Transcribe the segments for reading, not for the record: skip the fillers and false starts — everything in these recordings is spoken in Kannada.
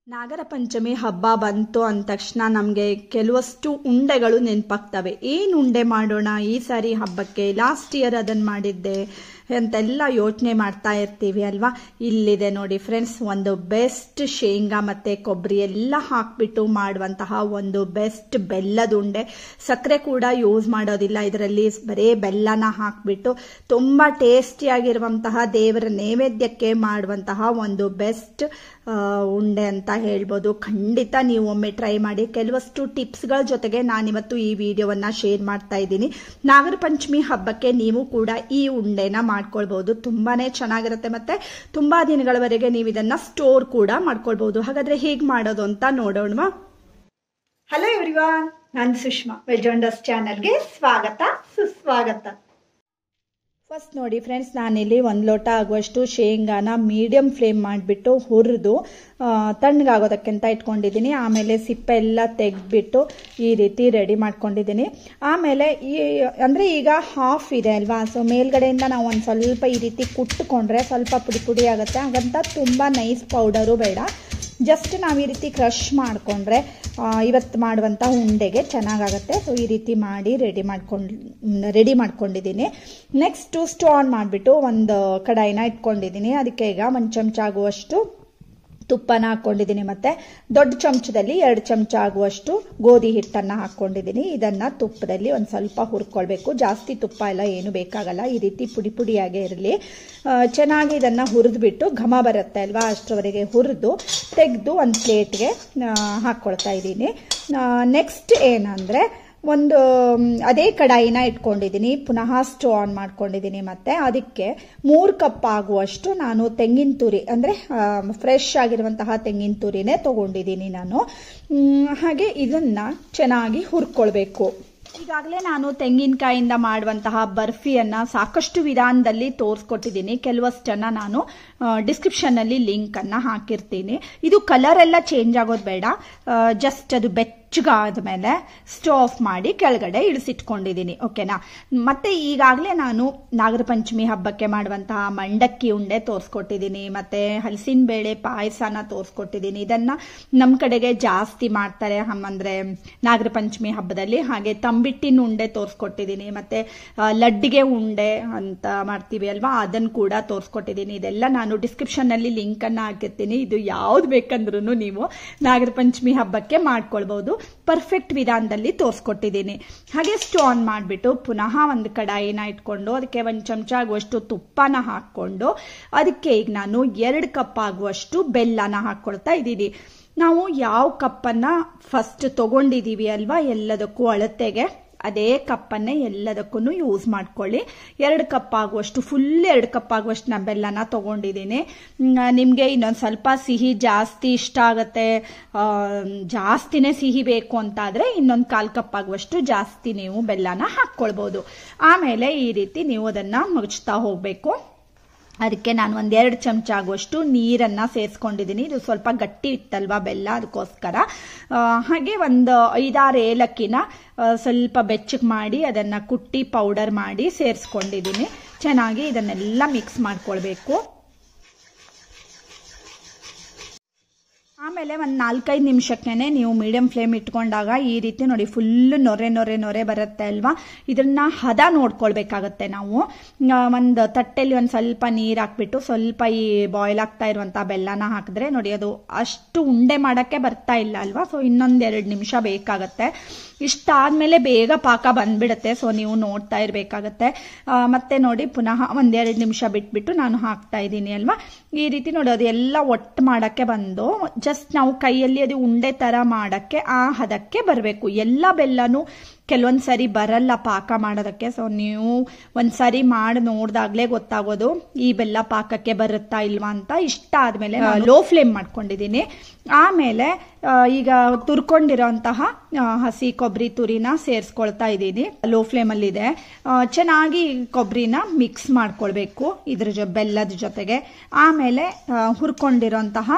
ನಾಗರ ಪಂಚಮಿ ಹಬ್ಬ ಬಂತು ಅಂದ ತಕ್ಷಣ ನಮಗೆ ಕೆಲವಷ್ಟು ಉಂಡೆಗಳು ನೆನಪಾಗ್ತವೆ. ಏನು ಉಂಡೆ ಮಾಡೋಣ ಈ ಸಾರಿ ಹಬ್ಬಕ್ಕೆ, ಲಾಸ್ಟ್ ಇಯರ್ ಅದನ್ನು ಮಾಡಿದ್ದೆ ಅಂತೆಲ್ಲ ಯೋಚನೆ ಮಾಡ್ತಾ ಇರ್ತೀವಿ ಅಲ್ವಾ. ಇಲ್ಲಿದೆ ನೋಡಿ ಫ್ರೆಂಡ್ಸ್, ಒಂದು ಬೆಸ್ಟ್ ಶೇಂಗಾ ಮತ್ತು ಕೊಬ್ಬರಿ ಎಲ್ಲ ಹಾಕಿಬಿಟ್ಟು ಮಾಡುವಂತಹ ಒಂದು ಬೆಸ್ಟ್ ಬೆಲ್ಲದ ಉಂಡೆ. ಸಕ್ಕರೆ ಕೂಡ ಯೂಸ್ ಮಾಡೋದಿಲ್ಲ ಇದರಲ್ಲಿ, ಬರೀ ಬೆಲ್ಲನ ಹಾಕಿಬಿಟ್ಟು ತುಂಬ ಟೇಸ್ಟಿಯಾಗಿರುವಂತಹ ದೇವರ ನೈವೇದ್ಯಕ್ಕೆ ಮಾಡುವಂತಹ ಒಂದು ಬೆಸ್ಟ್ ಉಂಡೆ ಅಂತ ಹೇಳ್ಬೋದು. ಖಂಡಿತ ನೀವು ಒಮ್ಮೆ ಟ್ರೈ ಮಾಡಿ. ಕೆಲವಷ್ಟು ಟಿಪ್ಸ್ಗಳ ಜೊತೆಗೆ ನಾನಿವತ್ತು ಈ ವಿಡಿಯೋವನ್ನ ಶೇರ್ ಮಾಡ್ತಾ ಇದ್ದೀನಿ. ನಾಗರ ಪಂಚಮಿ ಹಬ್ಬಕ್ಕೆ ನೀವು ಕೂಡ ಈ ಉಂಡೆನ ಮಾಡ್ಕೊಳ್ಬಹುದು. ತುಂಬಾನೇ ಚೆನ್ನಾಗಿರುತ್ತೆ ಮತ್ತೆ ತುಂಬಾ ದಿನಗಳವರೆಗೆ ನೀವು ಇದನ್ನ ಸ್ಟೋರ್ ಕೂಡ ಮಾಡ್ಕೊಳ್ಬಹುದು. ಹಾಗಾದ್ರೆ ಹೇಗೆ ಮಾಡೋದು ಅಂತ ನೋಡೋಣ. ಹಲೋ ಎವ್ರಿವಾನ್, ನಾನು ಸುಷ್ಮಾ. ವೆಜ್ ವಂಡರ್ಸ್ ಚಾನಲ್ಗೆ ಸ್ವಾಗತ ಸುಸ್ವಾಗತ. ಫಸ್ಟ್ ನೋಡಿ ಫ್ರೆಂಡ್ಸ್, ನಾನಿಲ್ಲಿ 1 ಲೋಟ ಆಗುವಷ್ಟು ಶೇಂಗಾನ ಮೀಡಿಯಂ ಫ್ಲೇಮ್ ಮಾಡಿಬಿಟ್ಟು ಹುರಿದು ತಣ್ಣಗಾಗೋದಕ್ಕೆಂತ ಇಟ್ಕೊಂಡಿದ್ದೀನಿ. ಆಮೇಲೆ ಸಿಪ್ಪೆ ಎಲ್ಲ ತೆಗೆದ್ಬಿಟ್ಟು ಈ ರೀತಿ ರೆಡಿ ಮಾಡ್ಕೊಂಡಿದ್ದೀನಿ. ಆಮೇಲೆ ಅಂದರೆ ಈಗ ಹಾಫ್ ಇದೆ ಅಲ್ವಾ, ಸೊ ಮೇಲ್ಗಡೆಯಿಂದ ನಾವು ಒಂದು ಸ್ವಲ್ಪ ಈ ರೀತಿ ಕುಟ್ಕೊಂಡ್ರೆ ಸ್ವಲ್ಪ ಪುಡಿ ಪುಡಿ ಆಗುತ್ತೆ. ಹಾಗಂತ ತುಂಬ ನೈಸ್ ಪೌಡರು ಬೇಡ, ಜಸ್ಟ್ ನಾವು ಈ ರೀತಿ ಕ್ರಷ್ ಮಾಡಿಕೊಂಡ್ರೆ ಇವತ್ತು ಮಾಡುವಂಥ ಉಂಡೆಗೆ ಚೆನ್ನಾಗಾಗುತ್ತೆ. ಸೊ ಈ ರೀತಿ ಮಾಡಿ ರೆಡಿ ಮಾಡ್ಕೊಂಡಿದ್ದೀನಿ. ನೆಕ್ಸ್ಟು ಸ್ಟವ್ ಆನ್ ಮಾಡಿಬಿಟ್ಟು ಒಂದು ಕಡಾಯಿನ ಇಟ್ಕೊಂಡಿದ್ದೀನಿ. ಅದಕ್ಕೆ ಈಗ 1 ಚಮಚ ಆಗುವಷ್ಟು ತುಪ್ಪನ ಹಾಕ್ಕೊಂಡಿದ್ದೀನಿ. ಮತ್ತು ದೊಡ್ಡ ಚಮಚದಲ್ಲಿ 2 ಚಮಚ ಆಗುವಷ್ಟು ಗೋಧಿ ಹಿಟ್ಟನ್ನು ಹಾಕ್ಕೊಂಡಿದ್ದೀನಿ. ಇದನ್ನು ತುಪ್ಪದಲ್ಲಿ ಒಂದು ಸ್ವಲ್ಪ ಹುರ್ಕೊಳ್ಬೇಕು. ಜಾಸ್ತಿ ತುಪ್ಪ ಎಲ್ಲ ಏನು ಬೇಕಾಗಲ್ಲ, ಈ ರೀತಿ ಪುಡಿ ಪುಡಿಯಾಗೇ ಇರಲಿ. ಚೆನ್ನಾಗಿ ಇದನ್ನು ಹುರಿದ್ಬಿಟ್ಟು ಘಮ ಬರುತ್ತೆ ಅಲ್ವಾ, ಅಷ್ಟರವರೆಗೆ ಹುರಿದು ತೆಗೆದು ಒಂದು ಪ್ಲೇಟ್ಗೆ ಹಾಕ್ಕೊಳ್ತಾ ಇದ್ದೀನಿ. ನೆಕ್ಸ್ಟ್ ಏನಂದರೆ, ಒಂದು ಅದೇ ಕಡಾಯಿನ ಇಟ್ಕೊಂಡಿದ್ದೀನಿ. ಪುನಃ ಸ್ಟವ್ ಆನ್ ಮಾಡ್ಕೊಂಡಿದ್ದೀನಿ. ಮತ್ತು ಅದಕ್ಕೆ 3 ಕಪ್ ಆಗುವಷ್ಟು ನಾನು ತೆಂಗಿನ ತುರಿ, ಅಂದರೆ ಫ್ರೆಶ್ ಆಗಿರುವಂತಹ ತೆಂಗಿನ ತುರಿನೇ ತೊಗೊಂಡಿದ್ದೀನಿ ನಾನು. ಹಾಗೆ ಇದನ್ನು ಚೆನ್ನಾಗಿ ಹುರ್ಕೊಳ್ಬೇಕು. ಈಗಾಗಲೇ ನಾನು ತೆಂಗಿನಕಾಯಿಂದ ಮಾಡುವಂತಹ ಬರ್ಫಿಯನ್ನು ಸಾಕಷ್ಟು ವಿಧಾನದಲ್ಲಿ ತೋರಿಸ್ಕೊಟ್ಟಿದ್ದೀನಿ. ಕೆಲವಷ್ಟನ್ನು ನಾನು ಡಿಸ್ಕ್ರಿಪ್ಷನ್ನಲ್ಲಿ ಲಿಂಕನ್ನು ಹಾಕಿರ್ತೀನಿ. ಇದು ಕಲರ್ ಎಲ್ಲ ಚೇಂಜ್ ಆಗೋದು ಬೇಡ, ಜಸ್ಟ್ ಅದು ಬೆಚ್ಚಗಾದ ಮೇಲೆ ಸ್ಟವ್ ಆಫ್ ಮಾಡಿ ಕೆಳಗಡೆ ಇಳಿಸಿಟ್ಕೊಂಡಿದ್ದೀನಿ. ಓಕೆನಾ. ಮತ್ತೆ ಈಗಾಗಲೇ ನಾನು ನಾಗರ ಪಂಚಮಿ ಹಬ್ಬಕ್ಕೆ ಮಾಡುವಂತಹ ಮಂಡಕ್ಕಿ ಉಂಡೆ ತೋರಿಸ್ಕೊಟ್ಟಿದ್ದೀನಿ, ಮತ್ತೆ ಹಲಸಿನ ಬೇಳೆ ಪಾಯಸನ ತೋರಿಸ್ಕೊಟ್ಟಿದ್ದೀನಿ. ಇದನ್ನು ನಮ್ಮ ಕಡೆಗೆ ಜಾಸ್ತಿ ಮಾಡ್ತಾರೆ ಅಂದರೆ ನಾಗರ ಪಂಚಮಿ ಹಬ್ಬದಲ್ಲಿ. ಹಾಗೆ ತಂಬಿಟ್ಟಿನ ಉಂಡೆ ತೋರಿಸ್ಕೊಟ್ಟಿದ್ದೀನಿ, ಮತ್ತೆ ಲಡ್ಡಿಗೆ ಉಂಡೆ ಅಂತ ಮಾಡ್ತೀವಿ ಅಲ್ವಾ, ಅದನ್ನು ಕೂಡ ತೋರಿಸ್ಕೊಟ್ಟಿದ್ದೀನಿ. ಇದೆಲ್ಲ ನಾನು ಡಿಸ್ಕ್ರಿಪ್ಷನ್ನಲ್ಲಿ ಲಿಂಕನ್ನು ಹಾಕಿರ್ತೀನಿ. ಇದು ಯಾವ್ದು ಬೇಕಂದ್ರೂ ನೀವು ನಾಗರ ಪಂಚಮಿ ಹಬ್ಬಕ್ಕೆ ಮಾಡ್ಕೊಳ್ಬಹುದು. ಪರ್ಫೆಕ್ಟ್ ವಿಧಾನದಲ್ಲಿ ತೋರಿಸ್ಕೊಟ್ಟಿದ್ದೀನಿ. ಹಾಗೆ ಸ್ಟವ್ ಆನ್ ಮಾಡಿಬಿಟ್ಟು ಪುನಃ ಒಂದು ಕಡಾಯಿನ ಇಟ್ಕೊಂಡು ಅದಕ್ಕೆ 1 ಚಮಚ ಆಗುವಷ್ಟು ತುಪ್ಪನ ಹಾಕ್ಕೊಂಡು ಅದಕ್ಕೆ ಈಗ ನಾನು 2 ಕಪ್ ಆಗುವಷ್ಟು ಬೆಲ್ಲನ ಹಾಕ್ಕೊಳ್ತಾ ಇದ್ದೀನಿ. ನಾವು ಯಾವ ಕಪ್ಪನ್ನು ಫಸ್ಟ್ ತಗೊಂಡಿದ್ದೀವಿ ಅಲ್ವಾ ಎಲ್ಲದಕ್ಕೂ ಅಳತೆಗೆ, ಅದೇ ಕಪ್ಪನ್ನೇ ಎಲ್ಲದಕ್ಕೂ ಯೂಸ್ ಮಾಡ್ಕೊಳ್ಳಿ. 2 ಕಪ್ ಆಗುವಷ್ಟು, ಫುಲ್ 2 ಕಪ್ ಆಗುವಷ್ಟು ನಾನು ಬೆಲ್ಲನ ತೊಗೊಂಡಿದ್ದೀನಿ. ನಿಮಗೆ ಇನ್ನೊಂದು ಸ್ವಲ್ಪ ಸಿಹಿ ಜಾಸ್ತಿ ಇಷ್ಟ ಆಗುತ್ತೆ, ಜಾಸ್ತಿನೇ ಸಿಹಿ ಬೇಕು ಅಂತಾದರೆ ಇನ್ನೊಂದು 1/4 ಕಪ್ ಆಗುವಷ್ಟು ಜಾಸ್ತಿ ನೀವು ಬೆಲ್ಲನ ಹಾಕ್ಕೊಳ್ಬೋದು. ಆಮೇಲೆ ಈ ರೀತಿ ನೀವು ಅದನ್ನು ಮಗಚ್ತಾ ಹೋಗಬೇಕು. ಅದಕ್ಕೆ ನಾನು 1-2 ಚಮಚ ಆಗುವಷ್ಟು ನೀರನ್ನು ಸೇರಿಸ್ಕೊಂಡಿದ್ದೀನಿ. ಇದು ಸ್ವಲ್ಪ ಗಟ್ಟಿ ಇತ್ತಲ್ವಾ ಬೆಲ್ಲ, ಅದಕ್ಕೋಸ್ಕರ. ಹಾಗೆ ಒಂದು 5-6 ಏಲಕ್ಕಿನ ಸ್ವಲ್ಪ ಬೆಚ್ಚಗೆ ಮಾಡಿ ಅದನ್ನು ಕುಟ್ಟಿ ಪೌಡರ್ ಮಾಡಿ ಸೇರಿಸ್ಕೊಂಡಿದ್ದೀನಿ. ಚೆನ್ನಾಗಿ ಇದನ್ನೆಲ್ಲ ಮಿಕ್ಸ್ ಮಾಡ್ಕೊಳ್ಬೇಕು. ಆಮೇಲೆ ಒಂದು 4-5 ನಿಮಿಷಕ್ಕೆ ನೀವು ಮೀಡಿಯಂ ಫ್ಲೇಮ್ ಇಟ್ಕೊಂಡಾಗ ಈ ರೀತಿ ನೋಡಿ ಫುಲ್ ನೊರೆ ಬರುತ್ತೆ ಅಲ್ವಾ. ಇದನ್ನ ಹದ ನೋಡ್ಕೊಳ್ಬೇಕಾಗತ್ತೆ ನಾವು. ಒಂದು ತಟ್ಟೆಯಲ್ಲಿ ಒಂದು ಸ್ವಲ್ಪ ನೀರು ಹಾಕ್ಬಿಟ್ಟು ಸ್ವಲ್ಪ ಈ ಬಾಯ್ಲ್ ಆಗ್ತಾ ಇರುವಂಥ ಬೆಲ್ಲನ ಹಾಕಿದ್ರೆ ನೋಡಿ ಅದು ಅಷ್ಟು ಉಂಡೆ ಮಾಡೋಕ್ಕೆ ಬರ್ತಾ ಇಲ್ಲ ಅಲ್ವಾ. ಸೊ ಇನ್ನೊಂದು 2 ನಿಮಿಷ ಬೇಕಾಗತ್ತೆ. ಇಷ್ಟಾದ್ಮೇಲೆ ಬೇಗ ಪಾಕ ಬಂದ್ಬಿಡುತ್ತೆ. ಸೊ ನೀವು ನೋಡ್ತಾ ಇರಬೇಕಾಗತ್ತೆ. ಮತ್ತೆ ನೋಡಿ ಪುನಃ 1-2 ನಿಮಿಷ ಬಿಟ್ಬಿಟ್ಟು ನಾನು ಹಾಕ್ತಾ ಇದ್ದೀನಿ ಅಲ್ವಾ. ಈ ರೀತಿ ನೋಡಿ ಅದು ಎಲ್ಲ ಒಟ್ಟು ಮಾಡೋಕ್ಕೆ ಬಂದು ಜಸ್ಟ್ ನಾವು ಕೈಯಲ್ಲಿ ಅದು ಉಂಡೆ ಥರ ಮಾಡೋಕ್ಕೆ ಆ ಹದಕ್ಕೆ ಬರಬೇಕು. ಎಲ್ಲ ಬೆಲ್ಲನೂ ಕೆಲವೊಂದು ಸರಿ ಬರಲ್ಲ ಪಾಕ ಮಾಡೋದಕ್ಕೆ. ಸೊ ನೀವು ಒಂದ್ಸರಿ ಮಾಡಿ ನೋಡಿದಾಗಲೇ ಗೊತ್ತಾಗೋದು ಈ ಬೆಲ್ಲ ಪಾಕಕ್ಕೆ ಬರುತ್ತಾ ಇಲ್ವಾ ಅಂತ. ಇಷ್ಟ ಆದಮೇಲೆ ಲೋ ಫ್ಲೇಮ್ ಮಾಡ್ಕೊಂಡಿದ್ದೀನಿ. ಆಮೇಲೆ ಈಗ ತುರ್ಕೊಂಡಿರೋಂತಹ ಹಸಿ ಕೊಬ್ಬರಿ ತುರಿನ ಸೇರಿಸ್ಕೊಳ್ತಾ ಇದ್ದೀನಿ. ಲೋ ಫ್ಲೇಮಲ್ಲಿದೆ. ಚೆನ್ನಾಗಿ ಕೊಬ್ಬರಿನ ಮಿಕ್ಸ್ ಮಾಡ್ಕೊಳ್ಬೇಕು ಇದ್ರ ಬೆಲ್ಲದ ಜೊತೆಗೆ. ಆಮೇಲೆ ಹುರ್ಕೊಂಡಿರೋಂತಹ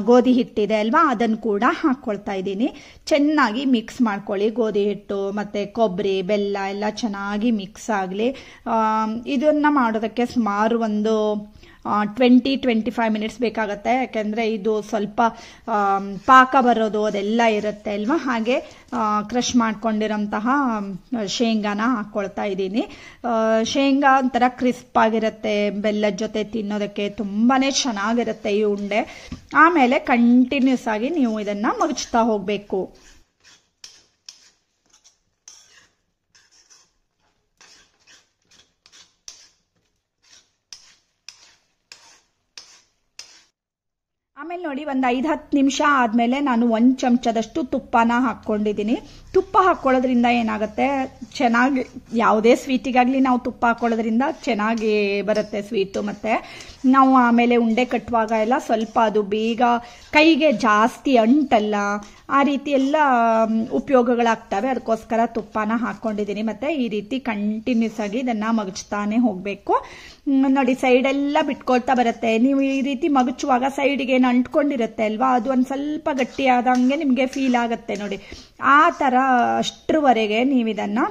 ಗೋಧಿ ಹಿಟ್ಟಿದೆ ಅಲ್ವಾ, ಅದನ್ನು ಕೂಡ ಹಾಕ್ಕೊಳ್ತಾ ಇದ್ದೀನಿ. ಚೆನ್ನಾಗಿ ಮಿಕ್ಸ್ ಮಾಡ್ಕೊಳ್ಳಿ. ಗೋಧಿ ಹಿಟ್ಟು ಮತ್ತು ಕೊಬ್ಬರಿ ಬೆಲ್ಲ ಎಲ್ಲ ಚೆನ್ನಾಗಿ ಮಿಕ್ಸ್ ಆಗಲಿ. ಇದನ್ನು ಮಾಡೋದಕ್ಕೆ ಸುಮಾರು ಒಂದು 20-25 ಮಿನಿಟ್ಸ್ ಬೇಕಾಗತ್ತೆ. ಯಾಕೆಂದರೆ ಇದು ಸ್ವಲ್ಪ ಪಾಕ ಬರೋದು ಅದೆಲ್ಲ ಇರುತ್ತೆ ಅಲ್ವಾ. ಹಾಗೆ ಕ್ರಷ್ ಮಾಡ್ಕೊಂಡಿರೋಂತಹ ಶೇಂಗಾನ ಹಾಕ್ಕೊಳ್ತಾ ಇದ್ದೀನಿ. ಶೇಂಗಾ ಒಂಥರ ಕ್ರಿಸ್ಪ್ ಆಗಿರುತ್ತೆ, ಬೆಲ್ಲದ ಜೊತೆ ತಿನ್ನೋದಕ್ಕೆ ತುಂಬಾ ಚೆನ್ನಾಗಿರುತ್ತೆ ಈ ಉಂಡೆ. ಆಮೇಲೆ ಕಂಟಿನ್ಯೂಸ್ ಆಗಿ ನೀವು ಇದನ್ನು ಮಗಚ್ತಾ ಹೋಗಬೇಕು. ಆಮೇಲೆ ನೋಡಿ, ಒಂದು 5-10 ನಿಮಿಷ ಆದಮೇಲೆ ನಾನು 1 ಚಮಚದಷ್ಟು ತುಪ್ಪನ ಹಾಕ್ಕೊಂಡಿದ್ದೀನಿ. ತುಪ್ಪ ಹಾಕ್ಕೊಳ್ಳೋದ್ರಿಂದ ಏನಾಗುತ್ತೆ, ಚೆನ್ನಾಗಿ ಯಾವುದೇ ಸ್ವೀಟಿಗಾಗಲಿ ನಾವು ತುಪ್ಪ ಹಾಕ್ಕೊಳ್ಳೋದ್ರಿಂದ ಚೆನ್ನಾಗಿ ಬರುತ್ತೆ ಸ್ವೀಟು. ಮತ್ತು ನಾವು ಆಮೇಲೆ ಉಂಡೆ ಕಟ್ಟುವಾಗ ಎಲ್ಲ ಸ್ವಲ್ಪ ಅದು ಬೇಗ ಕೈಗೆ ಜಾಸ್ತಿ ಅಂಟಲ್ಲ, ಆ ರೀತಿ ಎಲ್ಲ ಉಪಯೋಗಗಳಾಗ್ತವೆ. ಅದಕ್ಕೋಸ್ಕರ ತುಪ್ಪನ ಹಾಕ್ಕೊಂಡಿದ್ದೀನಿ. ಮತ್ತು ಈ ರೀತಿ ಕಂಟಿನ್ಯೂಸ್ ಆಗಿ ಇದನ್ನು ಮಗಚ್ತಾನೆ ಹೋಗಬೇಕು. ನೋಡಿ, ಸೈಡೆಲ್ಲ ಬಿಟ್ಕೊಳ್ತಾ ಬರುತ್ತೆ. ನೀವು ಈ ರೀತಿ ಮಗಚುವಾಗ ಸೈಡಿಗೆ ಏನು ಅಂಟ್ಕೊಂಡಿರುತ್ತೆ ಅಲ್ವಾ, ಅದು ಒಂದು ಸ್ವಲ್ಪ ಗಟ್ಟಿಯಾದಂಗೆ ನಿಮಗೆ ಫೀಲ್ ಆಗುತ್ತೆ ನೋಡಿ. ಆ ಥರ ಅಷ್ಟರವರೆಗೆ ನೀವು ಇದನ್ನು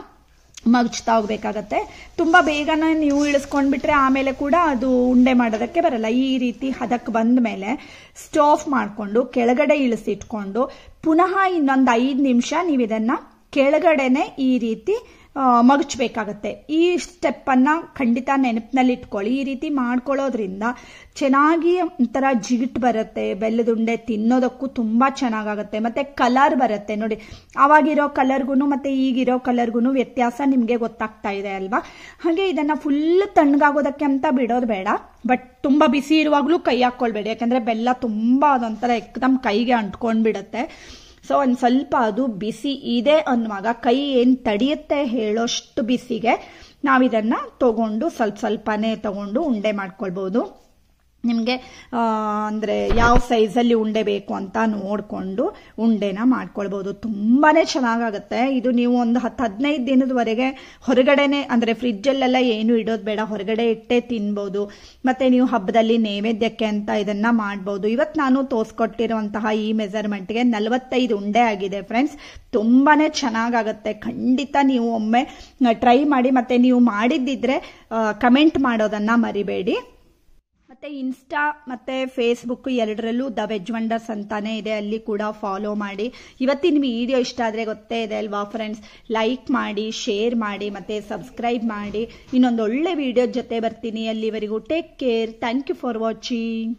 ಮಗಚ್ತಾ ಹೋಗ್ಬೇಕಾಗತ್ತೆ. ತುಂಬ ಬೇಗನೆ ನೀವು ಇಳಿಸ್ಕೊಂಡ್ಬಿಟ್ರೆ ಆಮೇಲೆ ಕೂಡ ಅದು ಉಂಡೆ ಮಾಡೋದಕ್ಕೆ ಬರಲ್ಲ. ಈ ರೀತಿ ಹದಕ್ಕೆ ಬಂದ ಮೇಲೆ ಸ್ಟೋವ್ ಮಾಡಿಕೊಂಡು ಕೆಳಗಡೆ ಇಳಿಸಿಟ್ಕೊಂಡು ಪುನಃ ಇನ್ನೊಂದು 5 ನಿಮಿಷ ನೀವು ಇದನ್ನು ಕೆಳಗಡೆನೆ ಈ ರೀತಿ ಮಗಚಬೇಕಾಗತ್ತೆ. ಈ ಸ್ಟೆಪ್ಪನ್ನು ಖಂಡಿತ ನೆನಪಿನಲ್ಲಿ ಇಟ್ಕೊಳ್ಳಿ. ಈ ರೀತಿ ಮಾಡ್ಕೊಳ್ಳೋದ್ರಿಂದ ಚೆನ್ನಾಗಿ ಒಂಥರ ಜಿಗಿಟ್ ಬರುತ್ತೆ. ಬೆಲ್ಲದ ಉಂಡೆ ತಿನ್ನೋದಕ್ಕೂ ತುಂಬ ಚೆನ್ನಾಗಾಗುತ್ತೆ. ಮತ್ತು ಕಲರ್ ಬರುತ್ತೆ ನೋಡಿ. ಆವಾಗಿರೋ ಕಲರ್ಗೂ ಮತ್ತು ಈಗಿರೋ ಕಲರ್ಗೂ ವ್ಯತ್ಯಾಸ ನಿಮಗೆ ಗೊತ್ತಾಗ್ತಾ ಇದೆ ಅಲ್ವಾ. ಹಾಗೆ ಇದನ್ನು ಫುಲ್ ತಣ್ಣಗಾಗೋದಕ್ಕೆ ಅಂತ ಬಿಡೋದು ಬೇಡ. ಬಟ್ ತುಂಬ ಬಿಸಿ ಇರುವಾಗಲೂ ಕೈ ಹಾಕ್ಕೊಳ್ಬೇಡಿ, ಯಾಕಂದರೆ ಬೆಲ್ಲ ತುಂಬ ಅದೊಂಥರ ಎಕ್ದಮ್ ಕೈಗೆ ಅಂಟ್ಕೊಂಡ್ಬಿಡುತ್ತೆ. ಸೊ ಒಂದು ಸ್ವಲ್ಪ ಅದು ಬಿಸಿ ಇದೆ ಅನ್ನುವಾಗ ಕೈ ಏನು ತಡೆಯುತ್ತೆ ಹೇಳೋಷ್ಟು ಬಿಸಿಗೆ ನಾವಿದನ್ನು ತಗೊಂಡು ಸ್ವಲ್ಪನೇ ತಗೊಂಡು ಉಂಡೆ ಮಾಡ್ಕೊಳ್ಬೋದು. ನಿಮಗೆ ಅಂದರೆ ಯಾವ ಸೈಜಲ್ಲಿ ಉಂಡೆ ಬೇಕು ಅಂತ ನೋಡಿಕೊಂಡು ಉಂಡೆನ ಮಾಡ್ಕೊಳ್ಬೋದು. ತುಂಬಾ ಚೆನ್ನಾಗಾಗುತ್ತೆ ಇದು. ನೀವು ಒಂದು 10-15 ದಿನದವರೆಗೆ ಹೊರಗಡೆನೆ, ಅಂದರೆ ಫ್ರಿಜ್ಜಲ್ಲೆಲ್ಲ ಏನು ಇಡೋದು ಬೇಡ, ಹೊರಗಡೆ ಇಟ್ಟೇ ತಿನ್ಬೋದು. ಮತ್ತು ನೀವು ಹಬ್ಬದಲ್ಲಿ ನೈವೇದ್ಯಕ್ಕೆ ಅಂತ ಇದನ್ನು ಮಾಡ್ಬೋದು. ಇವತ್ತು ನಾನು ತೋರಿಸ್ಕೊಟ್ಟಿರುವಂತಹ ಈ ಮೆಜರ್ಮೆಂಟ್ಗೆ 45 ಉಂಡೆ ಆಗಿದೆ ಫ್ರೆಂಡ್ಸ್. ತುಂಬಾ ಚೆನ್ನಾಗಾಗುತ್ತೆ. ಖಂಡಿತ ನೀವು ಒಮ್ಮೆ ಟ್ರೈ ಮಾಡಿ. ಮತ್ತು ನೀವು ಮಾಡಿದ್ದಿದ್ರೆ ಕಮೆಂಟ್ ಮಾಡೋದನ್ನು ಮರಿಬೇಡಿ. ಮತ್ತು ಇನ್ಸ್ಟಾ ಮತ್ತು ಫೇಸ್ಬುಕ್ ಎರಡರಲ್ಲೂ ದ ವೆಜ್ ವಂಡರ್ಸ್ ಅಂತಾನೆ ಇದೆ, ಅಲ್ಲಿ ಕೂಡ ಫಾಲೋ ಮಾಡಿ. ಇವತ್ತಿನ ವಿಡಿಯೋ ಇಷ್ಟ ಆದರೆ ಗೊತ್ತೇ ಇದೆ ಅಲ್ವಾ ಫ್ರೆಂಡ್ಸ್, ಲೈಕ್ ಮಾಡಿ, ಶೇರ್ ಮಾಡಿ ಮತ್ತು ಸಬ್ಸ್ಕ್ರೈಬ್ ಮಾಡಿ. ಇನ್ನೊಂದು ಒಳ್ಳೆ ವಿಡಿಯೋ ಜೊತೆ ಬರ್ತೀನಿ. ಅಲ್ಲಿವರೆಗೂ take care. Thank you for watching.